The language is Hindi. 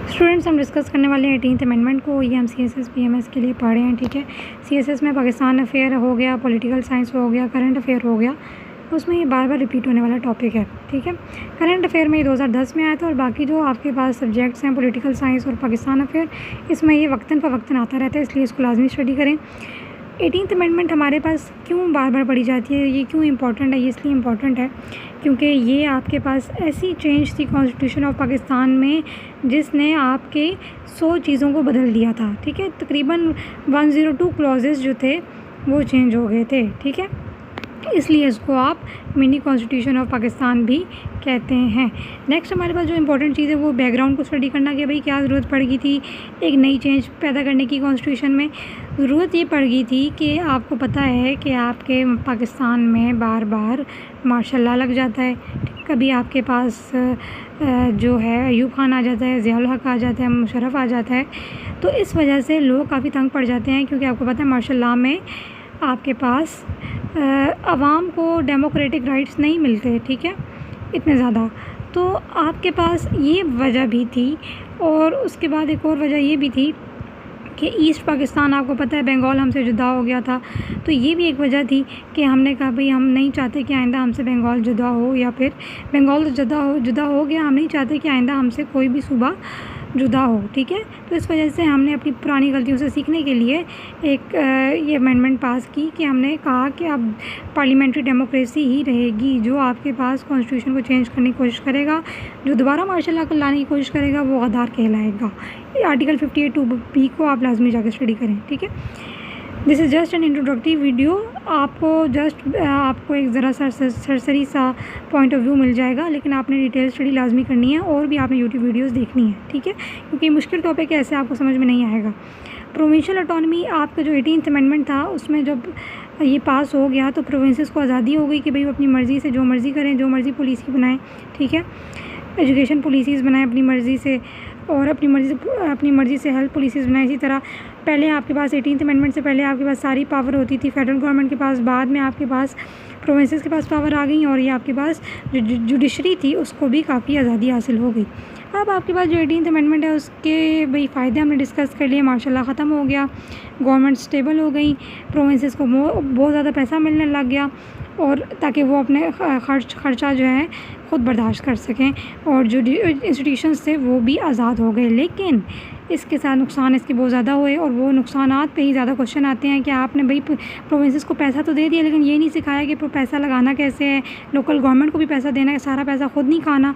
स्टूडेंट्स, हम डिस्कस करने वाले हैं 18th अमेंडमेंट को। ये हम CSS PMS के लिए पढ़ रहे हैं, ठीक है। CSS में पाकिस्तान अफेयर हो गया, पॉलिटिकल साइंस हो गया, करंट अफेयर हो गया, उसमें ये बार बार रिपीट होने वाला टॉपिक है, ठीक है। करंट अफेयर में ये 2010 में आया था और बाकी जो आपके पास सब्जेक्ट्स हैं पॉलिटिकल साइंस और पाकिस्तान अफेयर, इसमें ये वक्तन फ़वक्तन आता रहता है, इसलिए इसको लाजमी स्टडी करें। 18th अमेंडमेंट हमारे पास क्यों बार बार पढ़ी जाती है, ये क्यों इंपॉर्टेंट है? ये इसलिए इम्पॉर्टेंट है क्योंकि ये आपके पास ऐसी चेंज थी कॉन्स्टिट्यूशन ऑफ पाकिस्तान में जिसने आपके 100 चीज़ों को बदल दिया था, ठीक है। तकरीबन 102 क्लॉजेस जो थे वो चेंज हो गए थे, ठीक है। इसलिए इसको आप मिनी कॉन्स्टिट्यूशन ऑफ पाकिस्तान भी कहते हैं। नेक्स्ट हमारे पास जो इंपॉर्टेंट चीज़ है वो बैकग्राउंड को स्टडी करना कि भाई क्या ज़रूरत पड़ गई थी एक नई चेंज पैदा करने की कॉन्स्टिट्यूशन में। ज़रूरत ये पड़ गई थी कि आपको पता है कि आपके पाकिस्तान में बार बार मार्शल लॉ लग जाता है। कभी आपके पास जो है अयूब खान आ जाता है, ज़ियाउल हक आ जाता है, मुशर्रफ आ जाता है, तो इस वजह से लोग काफ़ी तंग पड़ जाते हैं क्योंकि आपको पता है मार्शल लॉ में आपके पास आवाम को डेमोक्रेटिक राइट्स नहीं मिलते, ठीक है, इतने ज़्यादा। तो आपके पास ये वजह भी थी और उसके बाद एक और वजह ये भी थी कि ईस्ट पाकिस्तान आपको पता है बंगाल हमसे जुदा हो गया था, तो ये भी एक वजह थी कि हमने कहा भाई हम नहीं चाहते कि आइंदा हमसे बंगाल जुदा हो, या फिर बंगाल तो जुदा हो गया, हम नहीं चाहते कि आइंदा हमसे कोई भी सूबा जुदा हो, ठीक है। तो इस वजह से हमने अपनी पुरानी गलतियों से सीखने के लिए एक ये अमेंडमेंट पास की कि हमने कहा कि अब पार्लियामेंट्री डेमोक्रेसी ही रहेगी। जो आपके पास कॉन्स्टिट्यूशन को चेंज करने की कोशिश करेगा, जो दोबारा मार्शल लॉ को लाने की कोशिश करेगा, वो गद्दार कहलाएगा। आर्टिकल 58(2)B को आप लाजमी जाकर स्टडी करें, ठीक है। This is just an introductive video. आपको एक ज़रा सा सरसरी सा पॉइंट ऑफ व्यू मिल जाएगा, लेकिन आपने डिटेल स्टडी लाजमी करनी है और भी आपने यूट्यूब वीडियोस देखनी है, ठीक है, क्योंकि मुश्किल टॉपिक है, ऐसे आपको समझ में नहीं आएगा। प्रोविंशियल ऑटोनॉमी आपका जो 18th अमेंडमेंट था उसमें जब ये पास हो गया तो प्रोविंसेस को आज़ादी हो गई कि भाई वो अपनी मर्ज़ी से जो मर्ज़ी करें, जो मर्ज़ी पॉलिसी बनाएं, ठीक है। एजुकेशन पॉलिसीज़ बनाएं अपनी मर्ज़ी से और अपनी मर्ज़ी से हेल्थ पॉलिसीज़ बनाएं। इसी तरह पहले आपके पास 18th अमेंडमेंट से पहले आपके पास सारी पावर होती थी फेडरल गवर्नमेंट के पास, बाद में आपके पास प्रोविंसेस के पास पावर आ गई और ये आपके पास जो जुडिशरी थी उसको भी काफ़ी आज़ादी हासिल हो गई। अब आपके पास जो 18th अमेंडमेंट है उसके भाई फ़ायदे हमने डिस्कस कर लिए। मार्शल लॉ ख़त्म हो गया, गवर्नमेंट स्टेबल हो गई, प्रोविंसेस को बहुत ज़्यादा पैसा मिलने लग गया और ताकि वो अपने खर्चा जो है ख़ुद बर्दाश्त कर सकें और जो इंस्टीट्यूशंस थे वो भी आज़ाद हो गए। लेकिन इसके साथ नुकसान इसके बहुत ज़्यादा हुए और वो नुकसानात पे ही ज़्यादा क्वेश्चन आते हैं कि आपने भाई प्रोविंसेस को पैसा तो दे दिया लेकिन ये नहीं सिखाया कि पैसा लगाना कैसे है, लोकल गवर्नमेंट को भी पैसा देना है, सारा पैसा ख़ुद नहीं खाना।